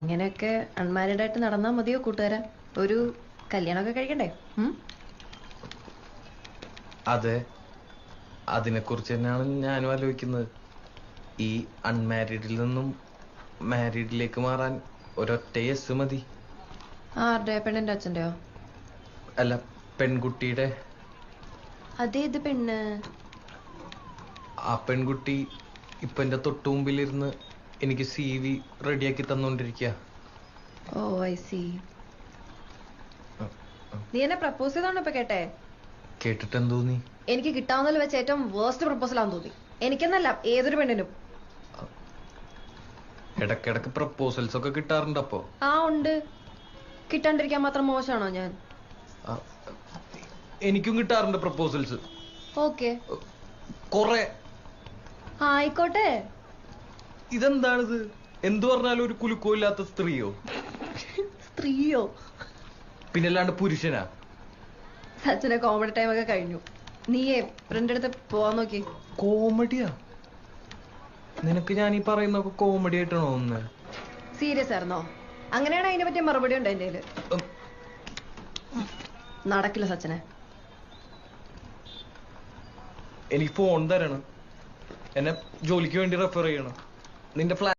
ഇങ്ങനെയൊക്കെ അൺമാരീഡ് ആയിട്ട് നടന്നാൽ മതിയോ കൂട്ടുകാരാ? ഒരു കല്യാണമൊക്കെ കഴിക്കണ്ടേ? അതെ, അതിനെക്കുറിച്ച് തന്നെയാണ് ഞാനും ആലോചിക്കുന്നത്. ഈ അൺമാരീഡിൽ നിന്നും മാരീഡിലേക്ക് മാറാൻ ഒരൊറ്റ യെസ് മതി. ആരുടെ? പെണ്ണിന്റെ അച്ഛൻ്റെയോ? അല്ല, പെൺകുട്ടിയുടെ. അതേത് പെണ്ണ്? ആ പെൺകുട്ടി ഇപ്പൊ എന്റെ തൊട്ടു മുമ്പിലിരുന്ന് എനിക്ക് CV റെഡിയാക്കി തന്നോണ്ടിരിക്കുക. ഓ ഐ സി. നീ എന്നെ പ്രപ്പോസ് ചെയ്തോണ്ട് ഇപ്പൊ കേട്ടെ? കേട്ടിട്ട് എന്ത് തോന്നി? എനിക്ക് കിട്ടാവുന്നതിൽ വെച്ച് ഏറ്റവും വേസ്റ്റ് പ്രപ്പോസൽ ആണെന്ന് തോന്നി. എനിക്കെന്നല്ല, ഏതൊരു പെണ്ണിനും. ഇടക്കിടക്ക് പ്രപ്പോസൽസ് ഒക്കെ കിട്ടാറുണ്ട്. അപ്പോ ആ ഉണ്ട്. കിട്ടാണ്ടിരിക്കാൻ മാത്രം മോശമാണോ ഞാൻ? എനിക്കും കിട്ടാറുണ്ട് പ്രപ്പോസൽസ്. ഓക്കെ, കൊറേ. ആയിക്കോട്ടെ. ഇതെന്താണിത്? എന്തു പറഞ്ഞാലും ഒരു കുലുക്കോ ഇല്ലാത്ത സ്ത്രീയോ? സ്ത്രീയോ? പിന്നല്ലാണ്ട് പുരുഷനാ? സച്ചിനെ കോമഡി ടൈം ഒക്കെ കഴിഞ്ഞു. നീയേ ഫ്രണ്ട് അടുത്ത് പോവാൻ നോക്കി. കോമഡിയാ? നിനക്ക് ഞാൻ ഈ പറയുന്നൊക്കെ കോമഡി ആയിട്ടാണോ തോന്നുന്നത്? സീരിയസ് ആയിരുന്നോ? അങ്ങനെയാണ് അതിനെ പറ്റിയ മറുപടി ഉണ്ട് എന്റെ കയ്യില്. നടക്കില്ല സച്ചിനെ. എനിക്ക് ഫോൺ തരണം. എന്നെ ജോലിക്ക് വേണ്ടി റെഫർ ചെയ്യണം. നിന്റെ